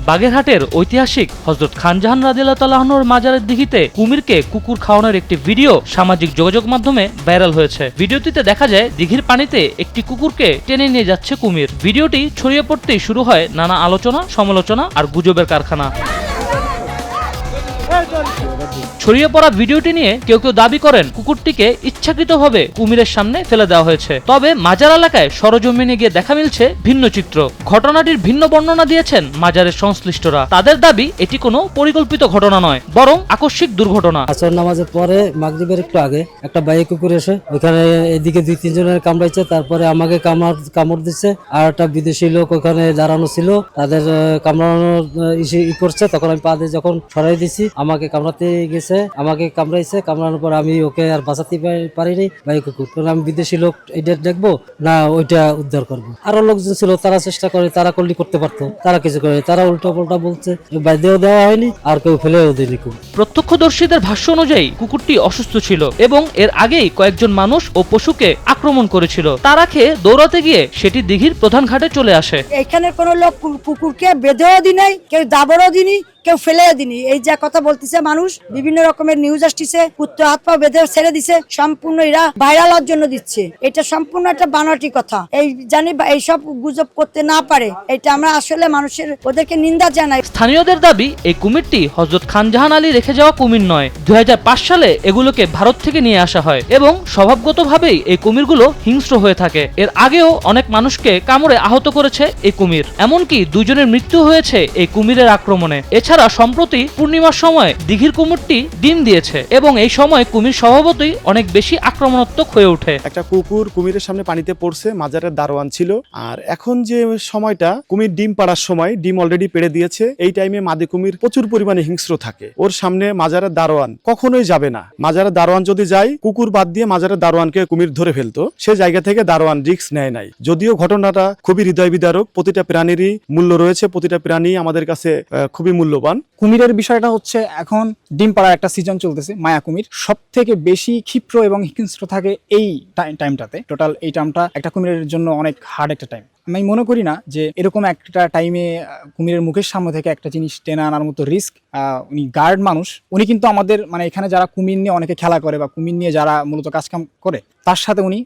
বাগেরহাটের ঐতিহাসিক হযরত খানজাহান রাদিয়াল্লাহু তাআলা আনহুর মাজারের দিঘিতে কুমিরকে কুকুর খাওয়ানোর একটি ভিডিও সামাজিক যোগাযোগ মাধ্যমে ভাইরাল হয়েছে। ভিডিওটিতে দেখা যায় দিঘির পানিতে একটি কুকুরকে টেনে নিয়ে যাচ্ছে কুমির। ভিডিওটি ছড়িয়ে পড়তেই শুরু হয় নানা আলোচনা, সমালোচনা আর গুজবের কারখানা। ছড়িয়ে পড়া ভিডিওটি নিয়ে কেউ কেউ দাবি করেন কুকুরটিকে ইচ্ছাকৃতভাবে কুমিরের সামনে ফেলে দেওয়া হয়েছে। তবে মাজার এলাকায় সরজমিনে গিয়ে দেখা মিলছে ভিন্ন চিত্র। ঘটনাটির ভিন্ন বর্ণনা দিয়েছেন মাজারের সংশ্লিষ্টরা। তাদের দাবি এটি কোনো পরিকল্পিত ঘটনা নয়, বরং আকস্মিক দুর্ঘটনা। আসর নামাজের পরে মাগরিবের একটু আগে একটা বাইক কুকুর এসে ওখানে এদিকে 2-3 জনের কামড়াইছে, তারপরে আমাকে কামড় দিচ্ছে। আর একটা বিদেশি লোক ওখানে দাঁড়ানো ছিল, তাদের কামড়ানোর ই করছে। তখন আমি পা দিয়ে যখন সরাই দিছি, আমাকে কামড়াতে গেছে, আমাকে কামড়াইছে। কামড়ানোর পর আমি ওকে আর বাঁচাতে পারিনি। বাইক কুকুর, কারণ আমি বিদেশি লোক এটা দেখবো না ওইটা উদ্ধার করবো। আরো লোকজন ছিল, তারা চেষ্টা করে, তারা করতে পারতো, তারা কিছু করে, তারা উল্টো পাল্টা বলছে, বাইরেও দেওয়া হয়নি আর কেউ ফেলেও দেয়নি। প্রত্যক্ষদর্শীদের ভাষ্য অনুযায়ী কুকুরটি অসুস্থ ছিল এবং এর আগেই কয়েকজন মানুষ ও পশুকে আক্রমণ করেছিল। তারা খেয়ে দৌড়াতে গিয়ে সেটি দিঘির প্রধান ঘাটে চলে আসে। এখানে কোনো লোক কুকুরকে বেঁধেও দি নাই, কেউ দাবড়ও দিনি, কেউ ফেলেও দিনি। এই যা কথা বলতেছে মানুষ, বিভিন্ন রকমের নিউজ আসতেছে, কুত্তে হাত পা বেঁধে ছেড়ে দিছে, সম্পূর্ণ এরা ভাইরাল হওয়ার জন্য দিচ্ছে। এটা সম্পূর্ণ একটা বানোয়াটি কথা। এই জানি এইসব গুজব করতে না পারে, এটা আমরা আসলে মানুষের ওদেরকে নিন্দা জানাই। স্থানীয়দের দাবি এই কুমিরটি হযরত খানজাহান আলী রেখে যাওয়া কুমির নয়। 2005 সালে এগুলোকে ভারত থেকে নিয়ে আসা হয় এবং স্বভাবগতভাবেই এই কুমিরগুলো হিংস্র হয়ে থাকে। এর আগেও অনেক মানুষকে কামড়ে আহত করেছে এই কুমির, এমনকি 2 জনের মৃত্যু হয়েছে এই কুমিরের আক্রমণে। এছাড়া সম্প্রতি পূর্ণিমার সময় দিঘির কুমিরটি ডিম দিয়েছে এবং এই সময় কুমির স্বভাবতই অনেক বেশি আক্রমণাত্মক হয়ে ওঠে। একটা কুকুর কুমিরের সামনে পানিতে পড়ছে, মাজারের দারোয়ান ছিল। আর এখন যে সময়টা কুমির ডিম পাড়ার সময়, ডিম অলরেডি পেড়ে দিয়েছে, এই টাইমে মাদি কুমির প্রচুর পরিমাণে হিংস্র থাকে। ওর সামনে মাজারের দারোয়ান কখনোই যাবে না। মাজারের দারোয়ান যদি যায়, কুকুর বাদ দিয়ে মাজারের দারোয়ানকে কুমির ধরে ফেলতো। সে জায়গা থেকে দারোয়ান রিস্ক নেয় নাই। যদিও ঘটনাটা খুবই হৃদয় বিদারক। প্রতিটা প্রাণীরই মূল্য রয়েছে, প্রতিটা প্রাণী আমাদের কাছে খুবই মূল্যবান। কুমিরের বিষয়টা হচ্ছে, এখন ডিম পাড়ার একটা সিজন চলতেছে। মায়া কুমির সব থেকে বেশি ক্ষিপ্র এবং হিংস্র থাকে এই টাইমটাতে। টোটাল এই টাইমটা একটা কুমিরের জন্য অনেক হার্ড একটা টাইম। আমি মনে করি না যে এরকম একটা টাইমে কুমিরের মুখের সামনে থেকে একটা জিনিস টেনে আনার মতো রিস্ক। উনি গার্ড মানুষ, উনি কিন্তু আমাদের এখানে যারা কুমির নিয়ে অনেকে খেলা করে বা কুমির নিয়ে যারা মূলত কাজকাম করে, তার সাথে উনি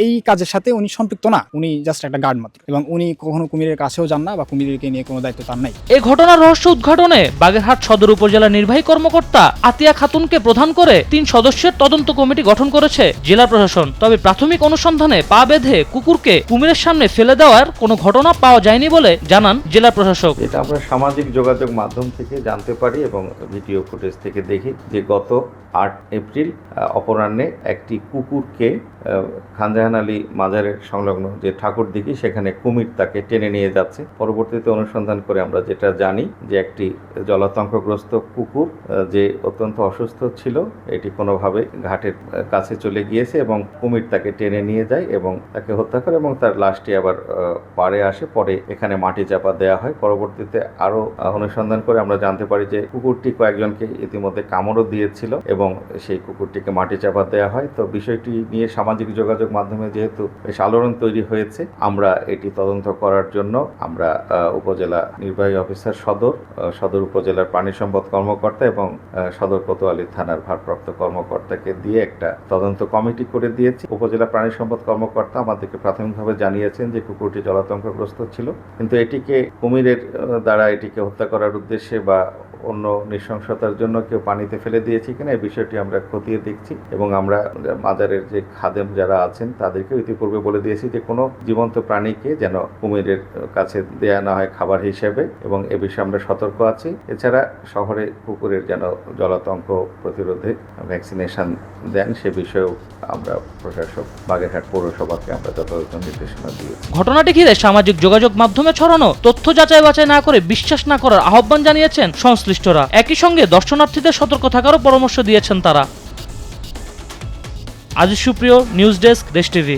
এই কাজের সাথে উনি সম্পৃক্ত না। উনি জাস্ট একটা গার্ড মাত্র, এবং উনি কখনো কুমিরের কাছেও যান না বা কুমিরকে নিয়ে কোনো দায়িত্ব তার নাই। এই ঘটনার রহস্য উদ্ঘাটনে বাগেরহাট সদর উপজেলা নির্বাহী কর্মকর্তা আতিয়া খাতুনকে প্রধান করে 3 সদস্যের তদন্ত কমিটি গঠন করেছে জেলা প্রশাসন। তবে প্রাথমিক অনুসন্ধানে পা বেঁধে কুকুরকে কুমিরের সামনে ফেলে দেওয়ার কোনো ঘটনা পাওয়া যায়নি বলে জানান জেলা প্রশাসক। এটা আমরা সামাজিক যোগাযোগ মাধ্যম থেকে জানতে পারি এবং ভিডিও ফুটেজ থেকে দেখি যে গত 8 এপ্রিল অপরাহ্নে একটি কুকুরকে খানজাহান আলী মাজারের সংলগ্ন যে ঠাকুর দিঘি, সেখানে কুমির তাকে টেনে নিয়ে যাচ্ছে। পরবর্তীতে অনুসন্ধান করে আমরা যেটা জানি যে একটি জলাতঙ্কগ্রস্ত কুকুর যে অত্যন্ত অসুস্থ ছিল, এটি কোনোভাবে ঘাটের কাছে চলে গিয়েছে এবং কুমির তাকে টেনে নিয়ে যায় এবং তাকে হত্যা করে এবং তার লাশটি আবার পাড়ে আসে। পরে এখানে মাটি চাপা দেওয়া হয়। পরবর্তীতে আরও অনুসন্ধান করে আমরা জানতে পারি যে কুকুরটি কয়েকজনকে ইতিমধ্যে কামড়ও দিয়েছিল এবং সেই কুকুরটিকে মাটি চাপা দেওয়া হয়। তো বিষয়টি নিয়ে সামাজিক যোগাযোগ মাধ্যমে যেহেতু বেশ আলোড়ন তৈরি হয়েছে, আমরা এটি তদন্ত করার জন্য আমরা উপজেলা নির্বাহী অফিসার সদর উপজেলার প্রাণী সম্পদ কর্মকর্তা এবং সদর কোতোয়ালী থানার ভারপ্রাপ্ত কর্মকর্তাকে দিয়ে একটা তদন্ত কমিটি করে দিয়েছি। উপজেলা প্রাণী সম্পদ কর্মকর্তা আমাদেরকে প্রাথমিকভাবে জানিয়েছেন যে কুকুরটি জলাতঙ্কগ্রস্ত ছিল, কিন্তু এটিকে কুমিরের দ্বারা এটিকে হত্যা করার উদ্দেশ্যে বা অন্য নৃশংসতার জন্য কেউ পানিতে ফেলে দিয়েছে কিনা এই বিষয়টি আমরা খতিয়ে দেখছি এবং আমরা মাজারের যে খাদেম যারা আছেন তাদেরকে ইতিপূর্বে বলে দিয়েছি যে কোনো জীবন্ত প্রাণীকে যেন কুমিরের কাছে দেয়া না হয় খাবার হিসেবে, এবং এ বিষয়ে আমরা সতর্ক আছি। এছাড়া শহরে কুকুরের যেন জলাতঙ্ক প্রতিরোধে ভ্যাকসিনেশন দেন সে বিষয়েও আমরা প্রশাসক বাগেরহাট পৌরসভাকে আমরা যথাযথ নির্দেশনা দিয়েছি। ঘটনাটি ঘিরে সামাজিক যোগাযোগ মাধ্যমে ছড়ানো তথ্য যাচাই বাছাই না করে বিশ্বাস না করার আহ্বান জানিয়েছেন সংশ্লিষ্টরা। একই সঙ্গে দর্শনার্থীদের সতর্ক থাকারও পরামর্শ দিয়েছেন তারা। আজিজ সুপ্রিয়, নিউজ ডেস্ক, দেশ টিভি।